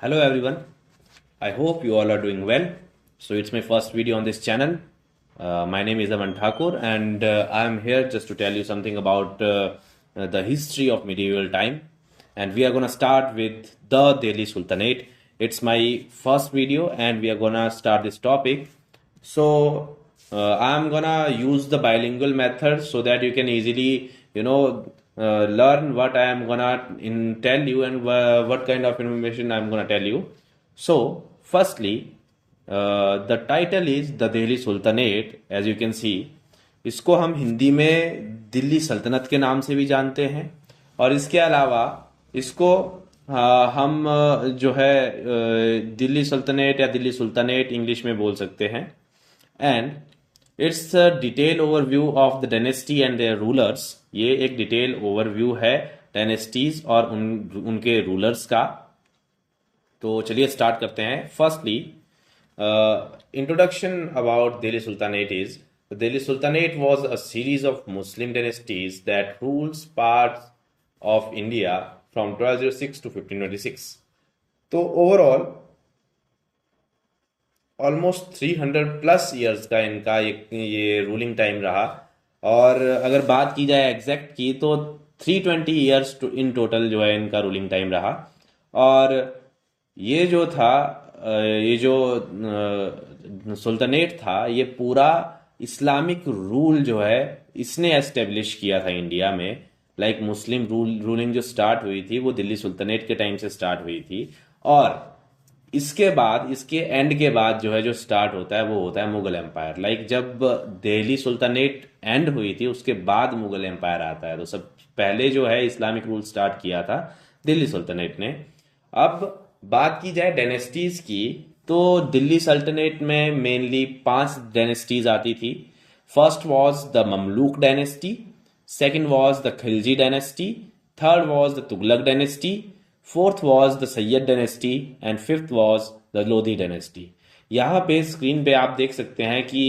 Hello everyone. I hope you all are doing well. So it's my first video on this channel. My name is Aman Thakur and I am here just to tell you something about the history of medieval time. And we are going to start with the Delhi Sultanate. It's my first video and we are going to start this topic. So I'm gonna use the bilingual method so that you can easily, learn what I am gonna tell you and what kind of information I'm gonna tell you. So, firstly, the title is the Delhi Sultanate. As you can see, इसको हम हिंदी में दिल्ली सल्तनत के नाम से भी जानते हैं और इसके अलावा इसको हम जो है दिल्ली सल्तनत या दिल्ली सुल्तानेट इंग्लिश में बोल सकते हैं and it's a detail overview of the dynasty and their rulers. ये एक डिटेल ओवरव्यू है डायनेस्टीज और उनके रूलर्स का। तो चलिए स्टार्ट करते हैं। Firstly introduction about Delhi sultanate is Delhi sultanate was a series of Muslim dynasties that rules parts of India from 1206 to 1526। तो ओवरऑल ऑलमोस्ट 300 प्लस ईयर्स का इनका ये रूलिंग टाइम रहा। और अगर बात की जाए एग्जैक्ट की तो 320 ईयर्स इन टोटल जो है इनका रूलिंग टाइम रहा। और ये जो था ये जो सुल्तानेट था ये पूरा इस्लामिक रूल जो है इसने एस्टेब्लिश किया था इंडिया में। लाइक मुस्लिम रूलिंग जो स्टार्ट हुई थी वो दिल्ली सुल्तानेट के टाइम से स्टार्ट हुई थी और इसके बाद इसके एंड के बाद जो है जो स्टार्ट होता है वो होता है मुगल एम्पायर। लाइक जब दिल्ली सुल्तानेट एंड हुई थी उसके बाद मुगल एम्पायर आता है। तो सब पहले जो है इस्लामिक रूल स्टार्ट किया था दिल्ली सुल्तानेट ने। अब बात की जाए डायनेस्टीज की तो दिल्ली सल्तनत में मेनली 5 डायनेस्टीज आती थी। First was the Mamluk dynasty, second was the Khilji dynasty, third was the Tughlaq dynasty, fourth was the Syed dynasty and fifth was the Lodhi dynasty. यहाँ पे स्क्रीन पे आप देख सकते हैं कि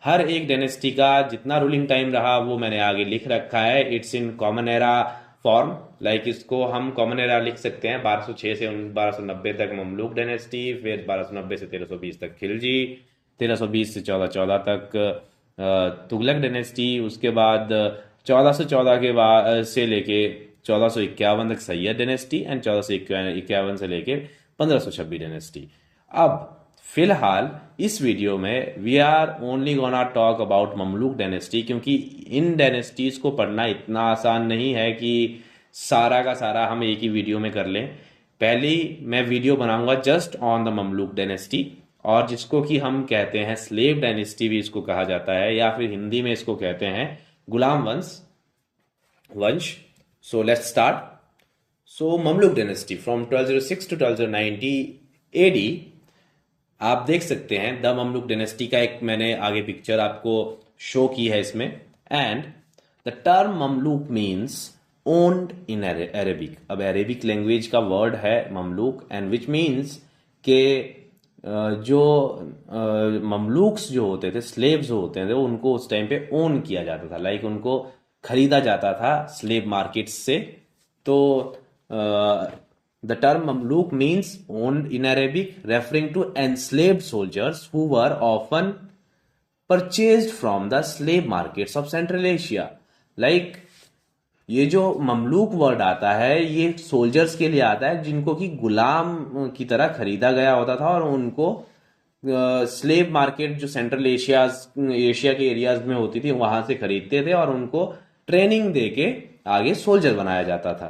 हर एक डायनेस्टी का जितना रूलिंग टाइम रहा वो मैंने आगे लिख रखा है। It's in common era form. Like इसको हम कॉमन एरा लिख सकते हैं 1206 से 1290 तक ममलूक डायनेस्टी, फिर 1290 से 1320 तक खिलजी, 1320 से 1414 तक तुगलक डायनेस्टी, उसके बाद 1414 के बाद से लेके 1451 तक सैयद डायनेस्टी एंड 1451 से लेके 1526 डायनेस्टी। अब फिलहाल इस वीडियो में we are only gonna talk about Mamluk dynasty क्योंकि इन डायनेस्टीज को पढ़ना इतना आसान नहीं है कि सारा का सारा हम एक ही वीडियो में कर लें। पहले मैं वीडियो बनाऊंगा just on the Mamluk dynasty और जिसको कि हम कहते हैं स्लेव डायनेस्टी भी इसको कहा जाता है या फिर हिंदी में इसको कहते हैं गुलाम वंश। So let's start. So Mamluk dynasty from 1206 to 1290 AD। आप देख सकते हैं द ममलूक डायनेस्टी का एक मैंने आगे पिक्चर आपको शो की है इसमें। And the term Mamluk means owned in Arabic. अब अरेबिक लैंग्वेज का वर्ड है ममलूक एंड विच मीन्स के जो ममलूक्स जो होते थे स्लेव्स जो होते थे उनको उस टाइम पे ओन किया जाता था। लाइक उनको खरीदा जाता था स्लेव मार्केट्स से। तो the term Mamluk means owned in Arabic referring to enslaved soldiers who were often purchased from the slave markets of Central Asia. Like ये जो ममलूक वर्ड आता है ये सोल्जर्स के लिए आता है जिनको कि गुलाम की तरह खरीदा गया होता था और उनको स्लेव मार्केट जो सेंट्रल एशिया के एरियाज में होती थी वहां से खरीदते थे और उनको ट्रेनिंग देके आगे सोल्जर बनाया जाता था।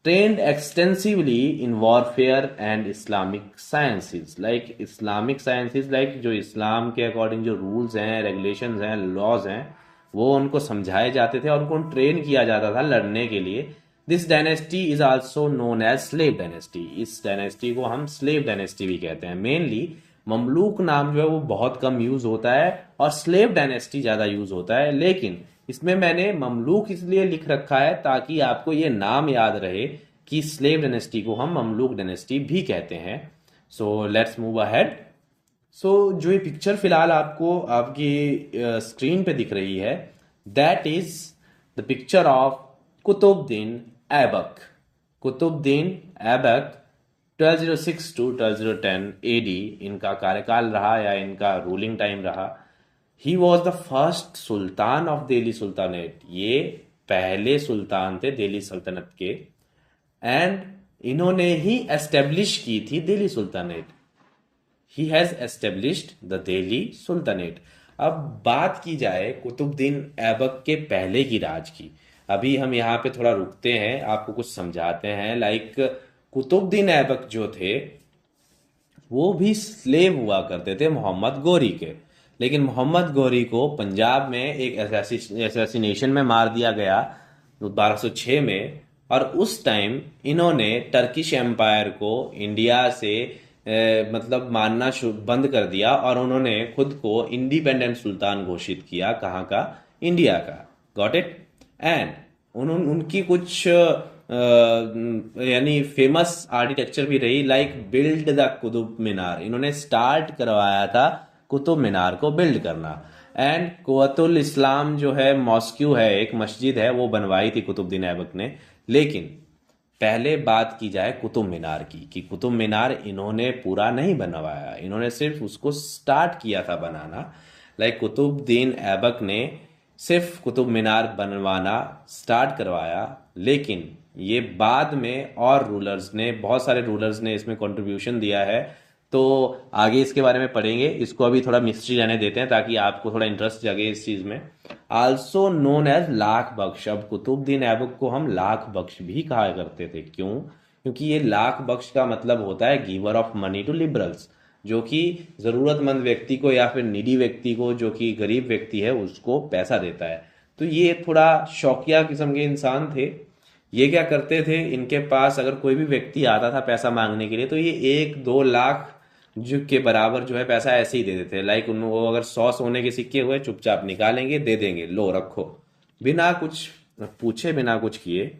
Trend extensively in warfare and Islamic sciences. Like Islamic sciences like जो इस्लाम के अकॉर्डिंग जो रूल्स हैं रेगुलेशंस हैं लॉज हैं वो उनको समझाए जाते थे और उनको ट्रेन किया जाता था लड़ने के लिए। This dynasty is also known as slave dynasty. इस डायनेस्टी को हम स्लेव डायनेस्टी भी कहते हैं। मेनली ममलूक नाम जो है वो बहुत कम यूज होता है और स्लेव डायनेस्टी ज्यादा यूज होता है। लेकिन इसमें मैंने ममलूक इसलिए लिख रखा है ताकि आपको ये नाम याद रहे कि स्लेव डायनेस्टी को हम ममलूक डायनेस्टी भी कहते हैं। So let's move ahead. So जो ये पिक्चर फिलहाल आपको आपकी स्क्रीन पे दिख रही है that is the picture of Qutbuddin Aibak. Qutbuddin Aibak 1206 to 1210 AD इनका कार्यकाल रहा या इनका रूलिंग टाइम रहा। He was the first sultan of Delhi sultanate, ये पहले सुल्तान थे दिल्ली सल्तनत के। एंड इन्होंने ही एस्टेब्लिश की थी Delhi sultanate. He has established the Delhi sultanate. अब बात की जाए कुतुबुद्दीन ऐबक के पहले की राज की, अभी हम यहाँ पे थोड़ा रुकते हैं, आपको कुछ समझाते हैं। लाइक कुतुबुद्दीन ऐबक जो थे वो भी स्लेव हुआ करते थे मोहम्मद गौरी के, लेकिन मोहम्मद गौरी को पंजाब में एक असैसिनेशन में मार दिया गया 1206 में। और उस टाइम इन्होंने टर्किश एम्पायर को इंडिया से मतलब मानना बंद कर दिया और उन्होंने खुद को इंडिपेंडेंट सुल्तान घोषित किया। कहाँ का? इंडिया का। Got it? एंड उनकी कुछ यानी फेमस आर्किटेक्चर भी रही, like build the Qutub Minar. इन्होंने स्टार्ट करवाया था कुतुब मीनार को बिल्ड करना। एंड कुव्वतुल इस्लाम जो है मॉस्क्यू है, एक मस्जिद है, वो बनवाई थी कुतुबुद्दीन ऐबक ने। लेकिन पहले बात की जाए कुतुब मीनार की, कि कुतुब मीनार इन्होंने पूरा नहीं बनवाया, इन्होंने सिर्फ उसको स्टार्ट किया था बनाना। लाइक कुतुबुद्दीन ऐबक ने सिर्फ कुतुब मीनार बनवाना स्टार्ट करवाया, लेकिन ये बाद में और रूलर्स ने, बहुत सारे रूलर्स ने इसमें कंट्रीब्यूशन दिया है। तो आगे इसके बारे में पढ़ेंगे, इसको अभी थोड़ा मिस्ट्री रहने देते हैं ताकि आपको थोड़ा इंटरेस्ट जगे इस चीज़ में। आल्सो नोन एज लाख बख्श। अब कुतुबुद्दीन ऐबक को हम लाख बख्श भी कहा करते थे। क्यों? क्योंकि ये लाख बख्श का मतलब होता है giver of money to liberals, जो कि ज़रूरतमंद व्यक्ति को या फिर नीडी व्यक्ति को, जो कि गरीब व्यक्ति है, उसको पैसा देता है। तो ये थोड़ा शौकिया किस्म के इंसान थे। ये क्या करते थे, इनके पास अगर कोई भी व्यक्ति आता था पैसा मांगने के लिए, तो ये 1-2 लाख जो के बराबर जो है पैसा ऐसे ही दे देते हैं। लाइक उन वो अगर 100 सोने के सिक्के हुए, चुपचाप निकालेंगे, दे देंगे, लो रखो, बिना कुछ पूछे, बिना कुछ किए।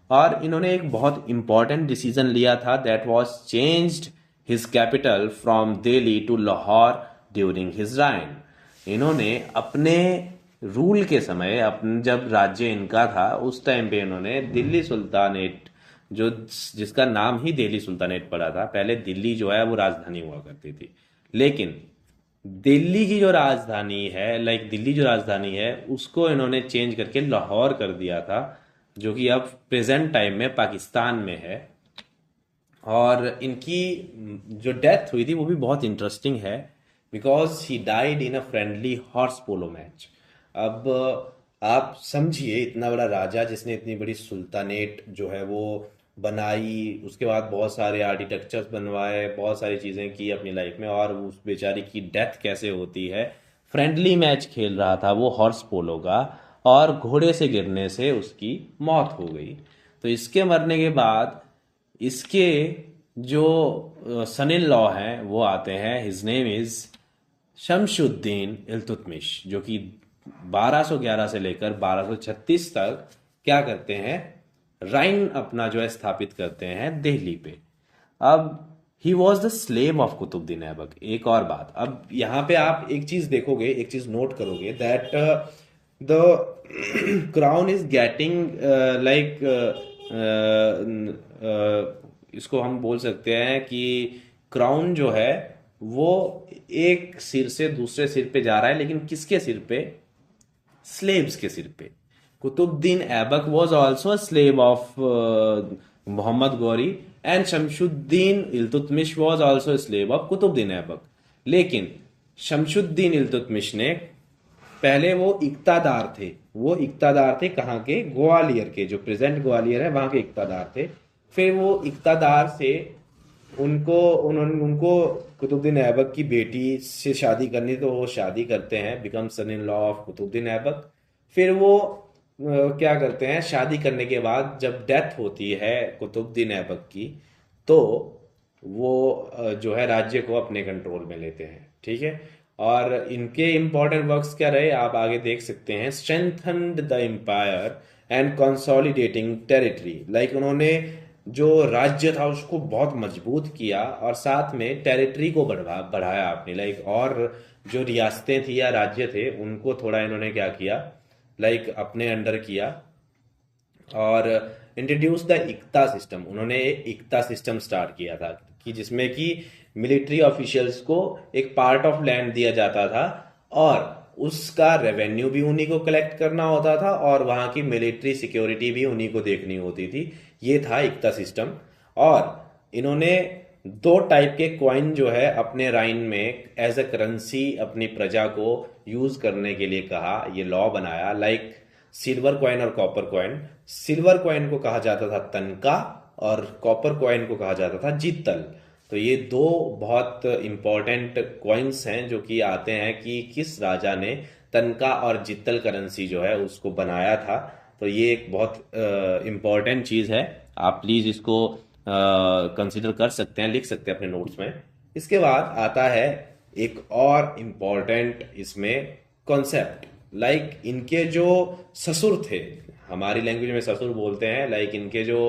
और इन्होंने एक बहुत इंपॉर्टेंट डिसीजन लिया था, that was changed his capital from Delhi to Lahore during his reign. इन्होंने अपने रूल के समय, अपन जब राज्य इनका था उस टाइम पे इन्होंने दिल्ली सुल्तानेट, जो जिसका नाम ही दिल्ली सुल्तानेट पड़ा था, पहले दिल्ली जो है वो राजधानी हुआ करती थी, लेकिन दिल्ली की जो राजधानी है, लाइक दिल्ली जो राजधानी है, उसको इन्होंने चेंज करके लाहौर कर दिया था, जो कि अब प्रेजेंट टाइम में पाकिस्तान में है। और इनकी जो डेथ हुई थी वो भी बहुत इंटरेस्टिंग है, because he died in a friendly horse polo match. अब आप समझिए, इतना बड़ा राजा जिसने इतनी बड़ी सुल्तानेट जो है वो बनाई, उसके बाद बहुत सारे आर्किटेक्चर्स बनवाए, बहुत सारी चीज़ें की अपनी लाइफ में, और उस बेचारी की डेथ कैसे होती है? फ्रेंडली मैच खेल रहा था वो हॉर्स पोलो का, और घोड़े से गिरने से उसकी मौत हो गई। तो इसके मरने के बाद इसके जो सन इन लॉ हैं वो आते हैं, his name is Shamsuddin Iltutmish, जो कि 1211 से लेकर 1236 तक क्या करते हैं, राइन अपना जो है स्थापित करते हैं दिल्ली पे। अब he was the slave of Qutbuddin Aibak. एक और बात, अब यहाँ पे आप एक चीज देखोगे, एक चीज नोट करोगे, that the crown is getting like, इसको हम बोल सकते हैं कि क्राउन जो है वो एक सिर से दूसरे सिर पे जा रहा है, लेकिन किसके सिर पे? स्लेव्स के सिर पे। Qutbuddin Aibak was also a slave of Mohammad Ghori, and Shamsuddin Iltutmish was also a slave of Qutbuddin Aibak. लेकिन शमशुद्दीन इल्तुतमिश ने, पहले वो इक्तादार थे, वो इक्तादार थे कहाँ के? ग्वालियर के, जो प्रेजेंट ग्वालियर है वहां के इक्तादार थे। फिर वो इक्तादार से उनको कुतुबुद्दीन ऐबक की बेटी से शादी करनी, तो वो शादी करते हैं, become son in law of Qutbuddin Aibak. फिर वो क्या करते हैं, शादी करने के बाद जब डेथ होती है कुतुबुद्दीन ऐबक की, तो वो जो है राज्य को अपने कंट्रोल में लेते हैं। ठीक है, और इनके इंपॉर्टेंट वर्क्स क्या रहे आप आगे देख सकते हैं। Strengthened the empire and consolidating territory. Like उन्होंने जो राज्य था उसको बहुत मजबूत किया, और साथ में टेरिटरी को बढ़ाया आपने, लाइक और जो रियासतें थी या राज्य थे उनको थोड़ा इन्होंने क्या किया, लाइक अपने अंडर किया। और इंट्रोड्यूस द इक्ता सिस्टम, उन्होंने इक्ता सिस्टम स्टार्ट किया था, कि जिसमें कि मिलिट्री ऑफिशियल्स को एक पार्ट ऑफ लैंड दिया जाता था और उसका रेवेन्यू भी उन्हीं को कलेक्ट करना होता था और वहां की मिलिट्री सिक्योरिटी भी उन्हीं को देखनी होती थी। ये था इक्ता सिस्टम। और इन्होंने दो टाइप के कॉइन जो है अपने राइन में एज अ करेंसी अपनी प्रजा को यूज करने के लिए कहा, ये लॉ बनाया, लाइक सिल्वर कॉइन और कॉपर कॉइन। सिल्वर कॉइन को कहा जाता था तनका और कॉपर कॉइन को कहा जाता था जित्तल। तो ये दो बहुत इंपॉर्टेंट कॉइन्स हैं जो कि आते हैं कि किस राजा ने तनका और जित्तल करेंसी जो है उसको बनाया था। तो ये एक बहुत इंपॉर्टेंट चीज़ है, आप प्लीज़ इसको कंसिडर कर सकते हैं, लिख सकते हैं अपने नोट्स में। इसके बाद आता है एक और इम्पॉर्टेंट इसमें कॉन्सेप्ट, लाइक इनके जो ससुर थे, हमारी लैंग्वेज में ससुर बोलते हैं, लाइक इनके जो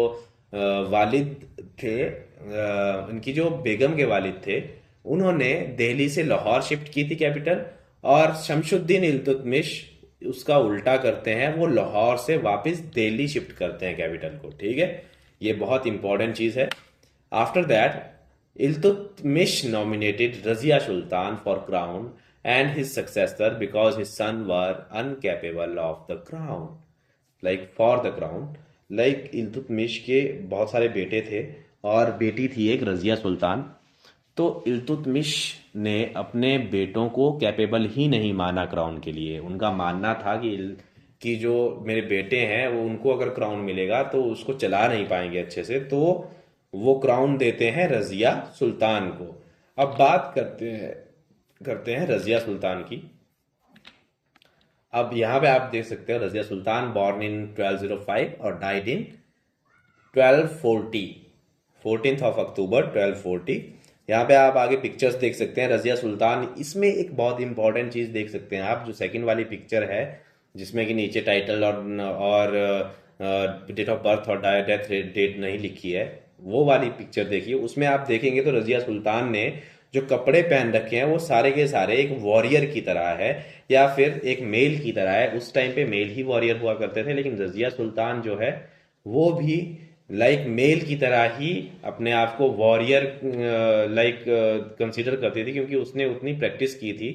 वालिद थे, इनकी जो बेगम के वालिद थे, उन्होंने दिल्ली से लाहौर शिफ्ट की थी कैपिटल, और शमशुद्दीन इल्तुतमिश उसका उल्टा करते हैं, वो लाहौर से वापस दिल्ली शिफ्ट करते हैं कैपिटल को। ठीक है, ये बहुत इंपॉर्टेंट चीज है। After that Iltutmish nominated Razia Sultan for crown and his successor because his son were incapable of the crown, like for the crown. Like Iltutmish के बहुत सारे बेटे थे और बेटी थी एक रजिया सुल्तान। तो इल्तुतमिश ने अपने बेटों को कैपेबल ही नहीं माना क्राउन के लिए। उनका मानना था कि जो मेरे बेटे हैं वो, उनको अगर क्राउन मिलेगा तो उसको चला नहीं पाएंगे अच्छे से, तो वो क्राउन देते हैं रजिया सुल्तान को। अब बात करते हैं रजिया सुल्तान की। अब यहाँ पे आप देख सकते हो रजिया सुल्तान बॉर्न इन 1205 और डाइड इन 1240, 14th of अक्टूबर 1240। यहाँ पे आप आगे पिक्चर्स देख सकते हैं रजिया सुल्तान। इसमें एक बहुत इंपॉर्टेंट चीज देख सकते हैं आप, जो सेकंड वाली पिक्चर है जिसमें कि नीचे टाइटल और डेट ऑफ बर्थ और डेथ डेट नहीं लिखी है, वो वाली पिक्चर देखिए। उसमें आप देखेंगे तो रजिया सुल्तान ने जो कपड़े पहन रखे हैं वो सारे के सारे एक वॉरियर की तरह है या फिर एक मेल की तरह है। उस टाइम पे मेल ही वॉरियर हुआ करते थे, लेकिन रजिया सुल्तान जो है वो भी लाइक मेल की तरह ही अपने आप को वॉरियर लाइक कंसीडर करती थी, क्योंकि उसने उतनी प्रैक्टिस की थी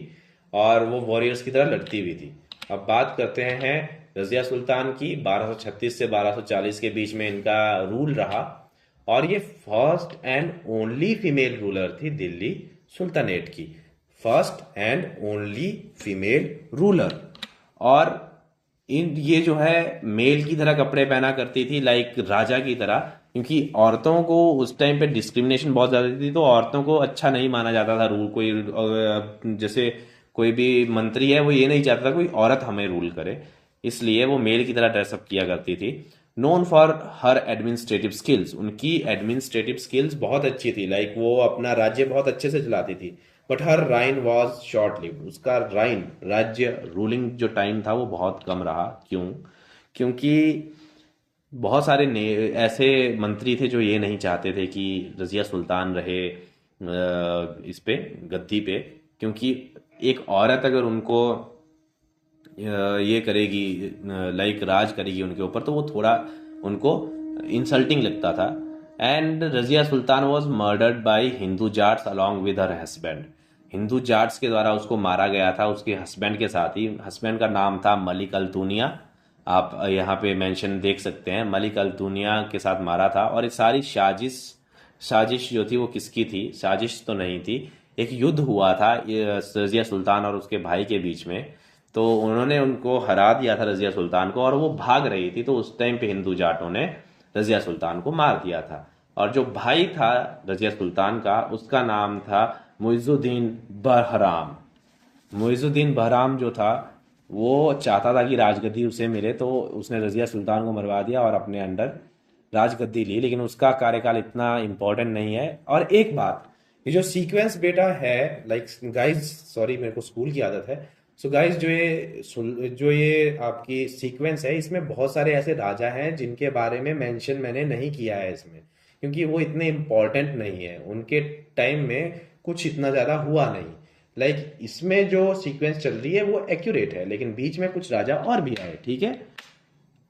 और वो वॉरियर्स की तरह लड़ती भी थी। अब बात करते हैं रजिया सुल्तान की। 1236 से 1240 के बीच में इनका रूल रहा और ये first and only female ruler थी दिल्ली सुल्तानेट की, first and only female ruler. और ये जो है मेल की तरह कपड़े पहना करती थी, लाइक राजा की तरह, क्योंकि औरतों को उस टाइम पे डिस्क्रिमिनेशन बहुत ज्यादा थी, तो औरतों को अच्छा नहीं माना जाता था रूल। कोई जैसे कोई भी मंत्री है वो ये नहीं चाहता था कोई औरत हमें रूल करे, इसलिए वो मेल की तरह ड्रेसअप किया करती थी। Known for her administrative skills, उनकी एडमिनिस्ट्रेटिव स्किल्स बहुत अच्छी थी, लाइक वो अपना राज्य बहुत अच्छे से चलाती थी। But her reign was short lived, उसका राइन राज्य रूलिंग जो टाइम था वो बहुत कम रहा। क्यों? क्योंकि बहुत सारे ऐसे मंत्री थे जो ये नहीं चाहते थे कि रजिया सुल्तान रहे इस पे गद्दी पे, क्योंकि एक औरत अगर उनको ये करेगी लाइक राज करेगी उनके ऊपर, तो वो थोड़ा उनको इंसल्टिंग लगता था। And Razia Sultan was murdered by Hindu Jats along with her husband, Hindu Jats के द्वारा उसको मारा गया था उसके हस्बैंड के साथ ही। हस्बैंड का नाम था मलिक अल दुनिया, आप यहाँ पे मेंशन देख सकते हैं, मलिक अल दुनिया के साथ मारा था। और ये सारी साजिश जो थी वो किसकी थी? साजिश तो नहीं थी, एक युद्ध हुआ था रजिया सुल्तान और उसके भाई के बीच में, तो उन्होंने उनको हरा दिया था रजिया सुल्तान को, और वो भाग रही थी, तो उस टाइम पे हिंदू जाटों ने रजिया सुल्तान को मार दिया था। और जो भाई था रजिया सुल्तान का, उसका नाम था मुइजुद्दीन बहराम। मुइजुद्दीन बहराम जो था वो चाहता था कि राजगद्दी उसे मिले, तो उसने रजिया सुल्तान को मरवा दिया और अपने अंडर राजगद्दी ली, लेकिन उसका कार्यकाल इतना इम्पोर्टेंट नहीं है। और एक बात, ये जो सीक्वेंस बेटा है, लाइक गाइस सॉरी मेरे को स्कूल की आदत है, सो गाइस जो ये आपकी सीक्वेंस है, इसमें बहुत सारे ऐसे राजा हैं जिनके बारे में मेंशन मैंने नहीं किया है इसमें, क्योंकि वो इतने इम्पोर्टेंट नहीं है, उनके टाइम में कुछ इतना ज़्यादा हुआ नहीं। लाइक इसमें जो सीक्वेंस चल रही है वो एक्यूरेट है, लेकिन बीच में कुछ राजा और भी आए, ठीक है।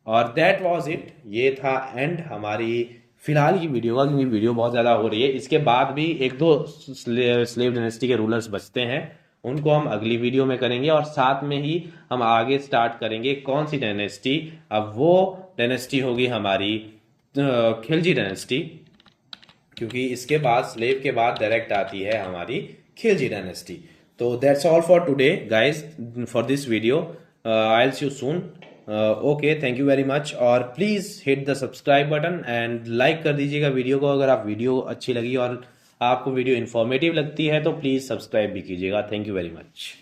और दैट वाज इट, ये था एंड हमारी फिलहाल की वीडियो का, क्योंकि वीडियो बहुत ज़्यादा हो रही है, इसके बाद भी एक दो स्लेव डायनेस्टी के रूलर्स बचते हैं, उनको हम अगली वीडियो में करेंगे। और साथ में ही हम आगे स्टार्ट करेंगे कौन सी डायनेस्टी। अब वो डायनेस्टी होगी हमारी खिलजी डायनेस्टी, क्योंकि इसके बाद स्लेव के बाद डायरेक्ट आती है हमारी खिलजी डायनेस्टी। तो that's all for today guys, for this video. I will see you soon. Okay, thank you very much. और please hit the subscribe button and like कर दीजिएगा वीडियो को, अगर आप वीडियो अच्छी लगी और आपको वीडियो इन्फॉर्मेटिव लगती है तो प्लीज़ सब्सक्राइब भी कीजिएगा। Thank you very much.